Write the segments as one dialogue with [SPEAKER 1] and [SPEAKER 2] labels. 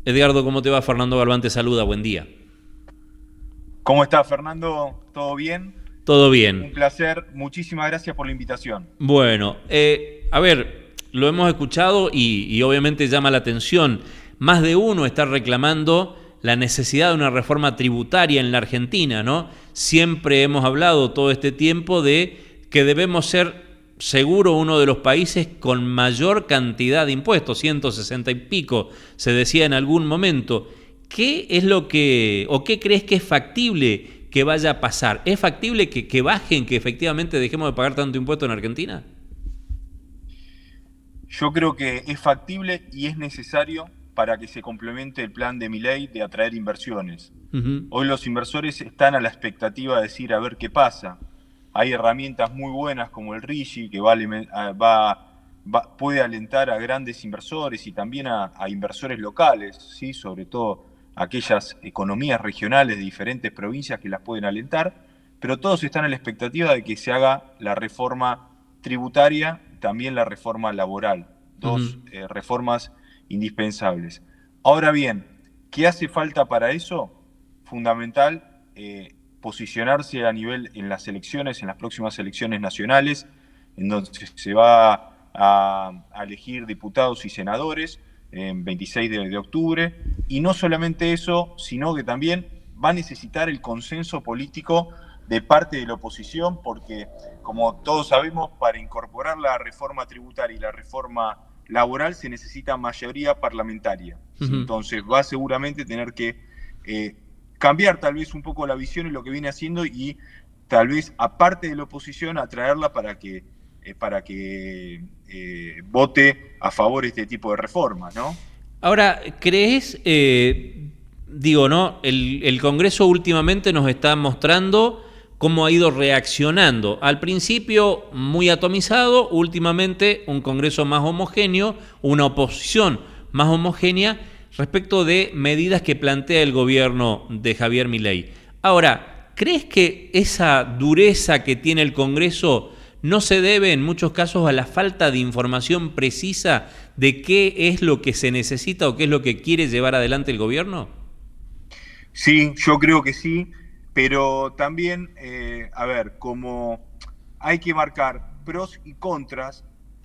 [SPEAKER 1] Edgardo, ¿cómo te va? Fernando Galván te saluda, buen día.
[SPEAKER 2] ¿Cómo estás, Fernando? ¿Todo bien?
[SPEAKER 1] Todo bien.
[SPEAKER 2] Un placer. Muchísimas gracias por la invitación.
[SPEAKER 1] Bueno, a ver, lo hemos escuchado y obviamente llama la atención. Más de uno está reclamando la necesidad de una reforma tributaria en la Argentina, ¿no? Siempre hemos hablado todo este tiempo de que debemos ser seguro uno de los países con mayor cantidad de impuestos, 160 y pico, se decía en algún momento. ¿Qué es lo que, o qué crees que es factible que vaya a pasar? ¿Es factible que bajen, que efectivamente dejemos de pagar tanto impuesto en Argentina?
[SPEAKER 2] Yo creo que es factible y es necesario para que se complemente el plan de Milei de atraer inversiones.
[SPEAKER 1] Uh-huh.
[SPEAKER 2] Hoy los inversores están a la expectativa de decir a ver qué pasa. Hay herramientas muy buenas como el RIGI que puede alentar a grandes inversores y también a inversores locales, ¿sí? Sobre todo aquellas economías regionales de diferentes provincias que las pueden alentar, pero todos están a la expectativa de que se haga la reforma tributaria, también la reforma laboral, dos
[SPEAKER 1] Uh-huh.
[SPEAKER 2] reformas indispensables. Ahora bien, ¿qué hace falta para eso? Fundamental, posicionarse a nivel en las elecciones, en las próximas elecciones nacionales, en donde se va a elegir diputados y senadores en 26 de octubre, y no solamente eso, sino que también va a necesitar el consenso político de parte de la oposición, porque como todos sabemos, para incorporar la reforma tributaria y la reforma laboral se necesita mayoría parlamentaria. ¿Sí?
[SPEAKER 1] Uh-huh.
[SPEAKER 2] Entonces va seguramente a tener que cambiar tal vez un poco la visión y lo que viene haciendo y tal vez aparte de la oposición atraerla para que vote a favor de este tipo de reformas, ¿no?
[SPEAKER 1] Ahora, ¿crees, digo, ¿no? El Congreso últimamente nos está mostrando cómo ha ido reaccionando. Al principio muy atomizado, últimamente un Congreso más homogéneo, una oposición más homogénea respecto de medidas que plantea el gobierno de Javier Milei. Ahora, ¿crees que esa dureza que tiene el Congreso no se debe en muchos casos a la falta de información precisa de qué es lo que se necesita o qué es lo que quiere llevar adelante el gobierno?
[SPEAKER 2] Sí, yo creo que sí, pero también, a ver, como hay que marcar pros y contras,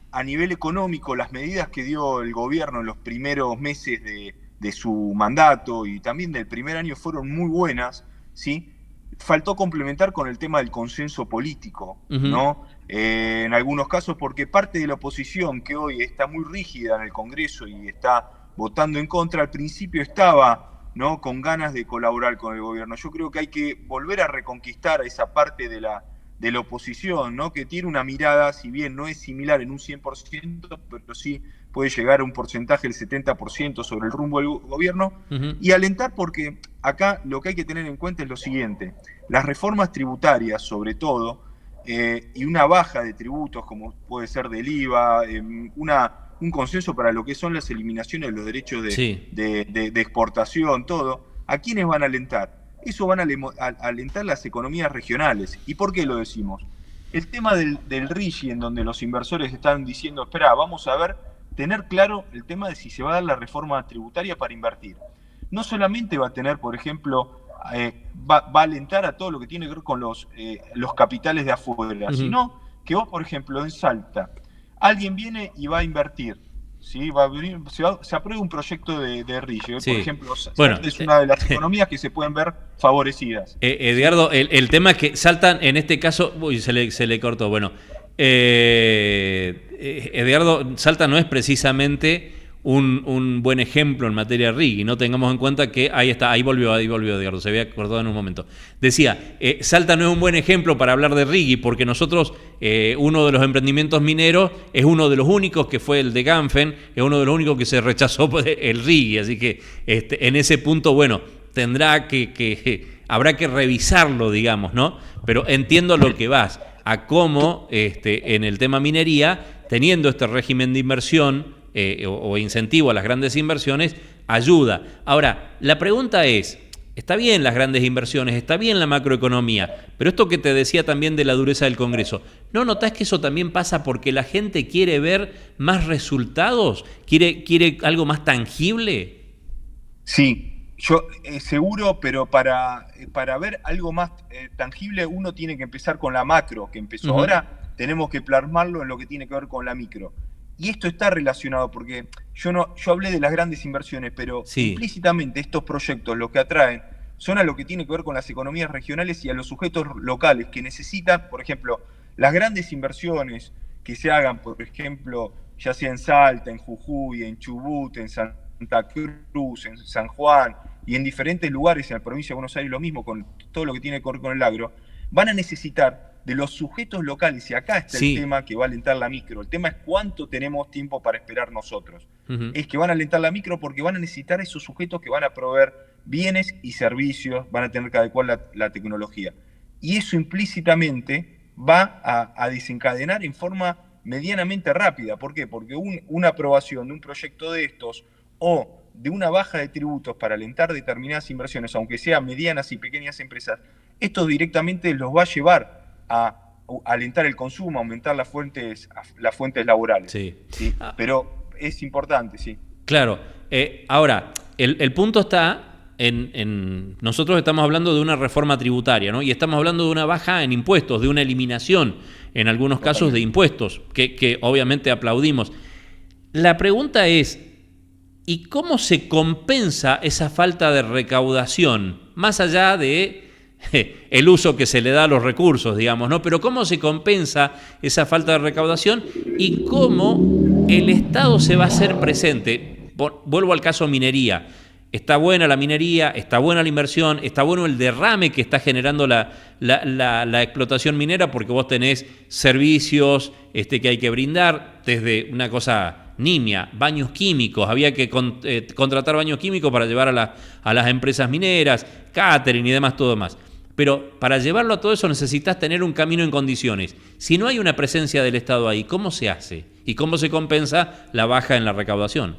[SPEAKER 2] a nivel económico, las medidas que dio el gobierno en los primeros meses de su mandato y también del primer año fueron muy buenas, ¿sí? Faltó complementar con el tema del consenso político,
[SPEAKER 1] Uh-huh.
[SPEAKER 2] ¿no? En algunos casos porque parte de la oposición que hoy está muy rígida en el Congreso y está votando en contra, al principio estaba, ¿no?, con ganas de colaborar con el gobierno. Yo creo que hay que volver a reconquistar a esa parte de la oposición, ¿no?, que tiene una mirada, si bien no es similar en un 100%, pero sí puede llegar a un porcentaje del 70% sobre el rumbo del gobierno,
[SPEAKER 1] Uh-huh.
[SPEAKER 2] y alentar porque acá lo que hay que tener en cuenta es lo siguiente: las reformas tributarias, sobre todo, y una baja de tributos, como puede ser del IVA, un consenso para lo que son las eliminaciones de los derechos
[SPEAKER 1] Sí.
[SPEAKER 2] de exportación, todo, ¿a quiénes van a alentar? Eso van a alentar las economías regionales. ¿Y por qué lo decimos? El tema del RIGI, en donde los inversores están diciendo, espera, vamos a ver, tener claro el tema de si se va a dar la reforma tributaria para invertir. No solamente va a tener, por ejemplo, va a alentar a todo lo que tiene que ver con los capitales de afuera,
[SPEAKER 1] Uh-huh.
[SPEAKER 2] sino que vos, por ejemplo, en Salta, alguien viene y va a invertir, ¿sí? Va a venir, se aprueba un proyecto de RIGI. Por
[SPEAKER 1] Sí.
[SPEAKER 2] ejemplo,
[SPEAKER 1] Bueno,
[SPEAKER 2] Salta es una de las economías que se pueden ver favorecidas, ¿sí?
[SPEAKER 1] Edgardo, el tema es que saltan, en este caso, uy, se le cortó, bueno, Edgardo, Salta no es precisamente un buen ejemplo en materia de RIGI, no tengamos en cuenta que ahí está, ahí volvió Edgardo, se había cortado en un momento. Decía, Salta no es un buen ejemplo para hablar de RIGI, porque nosotros, uno de los emprendimientos mineros es uno de los únicos que fue el de Ganfen, es uno de los únicos que se rechazó el RIGI, así que en ese punto, bueno, habrá que revisarlo, digamos, ¿no? Pero entiendo lo que vas, a cómo en el tema minería, teniendo este régimen de inversión o incentivo a las grandes inversiones, ayuda. Ahora, la pregunta es, está bien las grandes inversiones, está bien la macroeconomía, pero esto que te decía también de la dureza del Congreso, ¿no notás que eso también pasa porque la gente quiere ver más resultados? ¿Quiere algo más tangible?
[SPEAKER 2] Sí, yo seguro, pero para ver algo más tangible uno tiene que empezar con la macro que empezó.
[SPEAKER 1] Ujú.
[SPEAKER 2] Ahora tenemos que plasmarlo en lo que tiene que ver con la micro. Y esto está relacionado porque yo hablé de las grandes inversiones, pero
[SPEAKER 1] Sí,
[SPEAKER 2] implícitamente estos proyectos lo que atraen son a lo que tiene que ver con las economías regionales y a los sujetos locales que necesitan, por ejemplo, las grandes inversiones que se hagan, por ejemplo, ya sea en Salta, en Jujuy, en Chubut, en Santa Cruz, en San Juan y en diferentes lugares en la provincia de Buenos Aires, lo mismo con todo lo que tiene que ver con el agro, van a necesitar de los sujetos locales, y acá está el
[SPEAKER 1] sí.
[SPEAKER 2] tema que va a alentar la micro. El tema es cuánto tenemos tiempo para esperar nosotros.
[SPEAKER 1] Ujú.
[SPEAKER 2] Es que van a alentar la micro porque van a necesitar esos sujetos que van a proveer bienes y servicios, van a tener que adecuar la tecnología. Y eso implícitamente va a desencadenar en forma medianamente rápida. ¿Por qué? Porque una aprobación de un proyecto de estos o de una baja de tributos para alentar determinadas inversiones, aunque sean medianas y pequeñas empresas, esto directamente los va a llevar a alentar el consumo, aumentar las fuentes laborales.
[SPEAKER 1] Sí.
[SPEAKER 2] ¿Sí?
[SPEAKER 1] Ah,
[SPEAKER 2] Pero es importante, sí.
[SPEAKER 1] claro. Ahora, el punto está nosotros estamos hablando de una reforma tributaria, ¿no? Y estamos hablando de una baja en impuestos, de una eliminación, en algunos casos, de
[SPEAKER 2] Totalmente.
[SPEAKER 1] impuestos, que obviamente aplaudimos. La pregunta es, ¿y cómo se compensa esa falta de recaudación? Más allá de el uso que se le da a los recursos, digamos, ¿no? Pero ¿cómo se compensa esa falta de recaudación y cómo el Estado se va a hacer presente? Vuelvo al caso minería. Está buena la minería, está buena la inversión, está bueno el derrame que está generando la explotación minera, porque vos tenés servicios que hay que brindar, desde una cosa nimia, baños químicos, había que contratar baños químicos para llevar a las empresas mineras, catering y demás, todo más. Pero para llevarlo a todo eso necesitas tener un camino en condiciones. Si no hay una presencia del Estado ahí, ¿cómo se hace? ¿Y cómo se compensa la baja en la recaudación?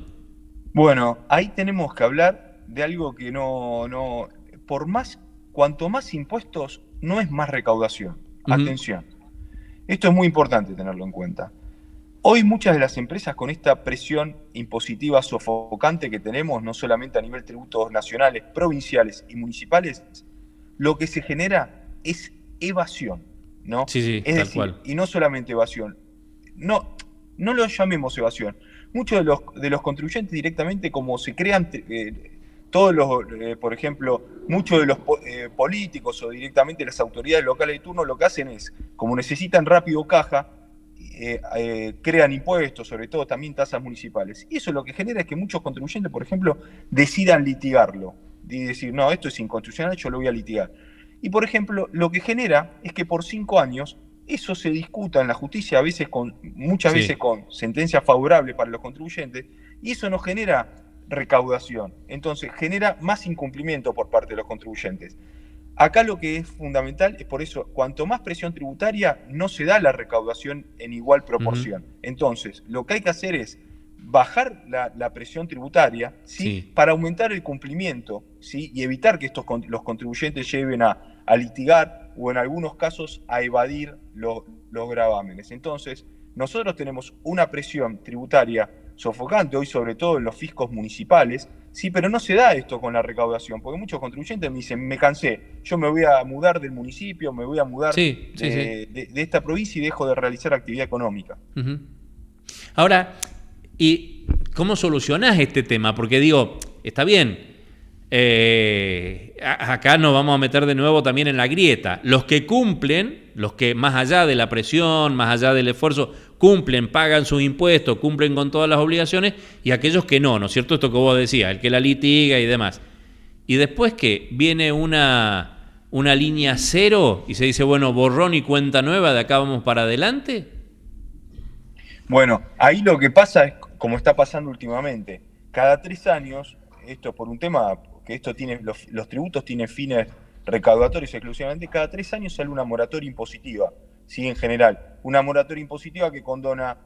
[SPEAKER 2] Bueno, ahí tenemos que hablar de algo que cuanto más impuestos, no es más recaudación.
[SPEAKER 1] Ujú.
[SPEAKER 2] Atención, esto es muy importante tenerlo en cuenta. Hoy muchas de las empresas con esta presión impositiva sofocante que tenemos, no solamente a nivel tributos nacionales, provinciales y municipales, lo que se genera es evasión, ¿no?
[SPEAKER 1] Sí, sí,
[SPEAKER 2] Es
[SPEAKER 1] tal
[SPEAKER 2] decir,
[SPEAKER 1] cual.
[SPEAKER 2] y no solamente evasión, no lo llamemos evasión. Muchos de los contribuyentes directamente, como se crean todos por ejemplo, muchos de los políticos o directamente las autoridades locales de turno, lo que hacen es, como necesitan rápido caja, crean impuestos, sobre todo también tasas municipales. Y eso lo que genera es que muchos contribuyentes, por ejemplo, decidan litigarlo. Y decir, no, esto es inconstitucional, yo lo voy a litigar. Y, por ejemplo, lo que genera es que por 5 años eso se discuta en la justicia, muchas veces
[SPEAKER 1] Sí.
[SPEAKER 2] con sentencias favorables para los contribuyentes, y eso no genera recaudación. Entonces, genera más incumplimiento por parte de los contribuyentes. Acá lo que es fundamental es por eso, cuanto más presión tributaria, no se da la recaudación en igual
[SPEAKER 1] Ujú.
[SPEAKER 2] proporción. Entonces, lo que hay que hacer es bajar la presión tributaria, ¿sí?
[SPEAKER 1] Sí.
[SPEAKER 2] Para aumentar el cumplimiento, ¿sí? Y evitar que los contribuyentes lleven a litigar o en algunos casos a evadir los gravámenes. Entonces, nosotros tenemos una presión tributaria sofocante hoy, sobre todo en los fiscos municipales, sí, pero no se da esto con la recaudación, porque muchos contribuyentes me dicen, me cansé, yo me voy a mudar del municipio, me voy a mudar
[SPEAKER 1] Sí, sí, sí.
[SPEAKER 2] de esta provincia y dejo de realizar actividad económica.
[SPEAKER 1] Ujú. Ahora, ¿y cómo solucionás este tema? Porque digo, está bien, acá nos vamos a meter de nuevo también en la grieta. Los que cumplen, los que más allá de la presión, más allá del esfuerzo, cumplen, pagan sus impuestos, cumplen con todas las obligaciones, y aquellos que no, ¿no es cierto? Esto que vos decías, el que la litiga y demás. Y después que viene una línea cero y se dice, bueno, borrón y cuenta nueva, de acá vamos para adelante.
[SPEAKER 2] Bueno, ahí lo que pasa es, como está pasando últimamente, cada 3 años, esto por un tema, que esto tiene, los tributos tienen fines recaudatorios exclusivamente, cada 3 años sale una moratoria impositiva, ¿sí? En general, una moratoria impositiva que condona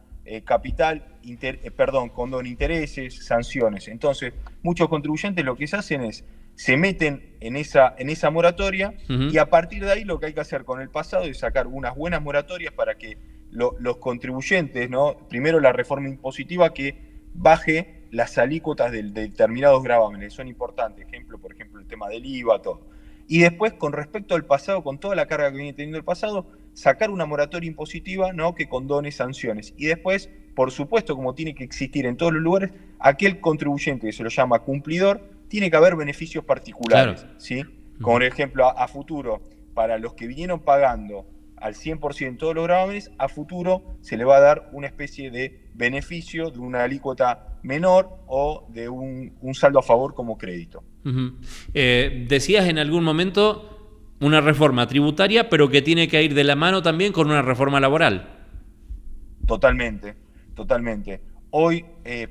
[SPEAKER 2] condona intereses, sanciones. Entonces, muchos contribuyentes lo que se hacen es, se meten en esa moratoria y
[SPEAKER 1] Ujú.
[SPEAKER 2] a partir de ahí lo que hay que hacer con el pasado es sacar unas buenas moratorias para que los contribuyentes, ¿no? Primero la reforma impositiva que baje las alícuotas de determinados gravámenes, son importantes, por ejemplo, el tema del IVA, todo. Y después, con respecto al pasado, con toda la carga que viene teniendo el pasado, sacar una moratoria impositiva, ¿no?, que condone sanciones. Y después, por supuesto, como tiene que existir en todos los lugares, aquel contribuyente que se lo llama cumplidor, tiene que haber beneficios particulares,
[SPEAKER 1] Claro.
[SPEAKER 2] ¿sí? Como por ejemplo, a futuro, para los que vinieron pagando al 100% todos los gravámenes, a futuro se le va a dar una especie de beneficio de una alícuota menor o de un saldo a favor como crédito.
[SPEAKER 1] Decías en algún momento una reforma tributaria, pero que tiene que ir de la mano también con una reforma laboral.
[SPEAKER 2] Totalmente, totalmente. Hoy,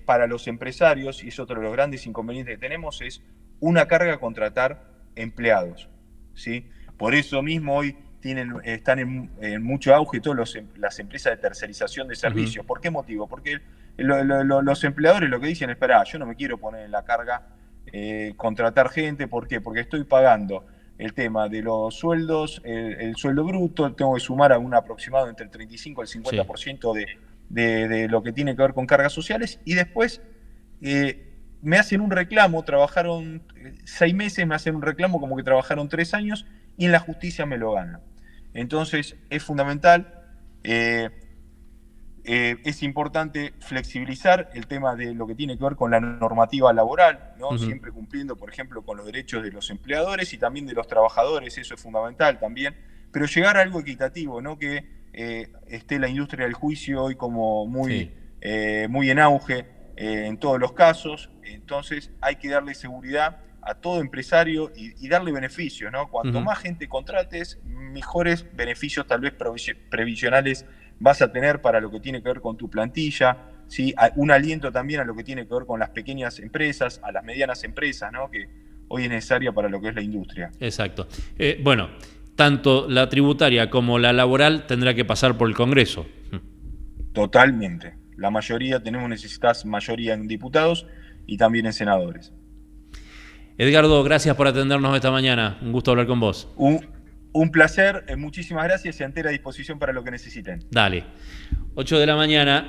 [SPEAKER 2] para los empresarios, y es otro de los grandes inconvenientes que tenemos, es una carga contratar empleados, ¿sí? Por eso mismo hoy están en mucho auge todas las empresas de tercerización de servicios. ¿Por qué motivo? Porque los empleadores lo que dicen es, espera, yo no me quiero poner en la carga contratar gente. ¿Por qué? Porque estoy pagando el tema de los sueldos, el sueldo bruto, tengo que sumar a un aproximado entre el 35 y el 50% de lo que tiene que ver con cargas sociales, y después me hacen un reclamo, trabajaron 6 meses, me hacen un reclamo como que trabajaron 3 años, y en la justicia me lo ganan. Entonces es fundamental, es importante flexibilizar el tema de lo que tiene que ver con la normativa laboral, ¿no? Siempre cumpliendo, por ejemplo, con los derechos de los empleadores y también de los trabajadores, eso es fundamental también, pero llegar a algo equitativo, ¿no? Que esté la industria del juicio hoy como muy en auge en todos los casos. Entonces hay que darle seguridad a todo empresario y darle beneficios, ¿no? Cuanto más gente contrates, mejores beneficios tal vez previsionales vas a tener para lo que tiene que ver con tu plantilla, ¿sí? Un aliento también a lo que tiene que ver con las pequeñas empresas, a las medianas empresas, ¿no?, que hoy es necesaria para lo que es la industria.
[SPEAKER 1] Exacto. Bueno, tanto la tributaria como la laboral tendrá que pasar por el Congreso.
[SPEAKER 2] Totalmente. La mayoría, necesitas mayoría en diputados y también en senadores.
[SPEAKER 1] Edgardo, gracias por atendernos esta mañana. Un gusto hablar con vos.
[SPEAKER 2] Un placer, muchísimas gracias y a entera disposición para lo que necesiten.
[SPEAKER 1] Dale. 8 de la mañana.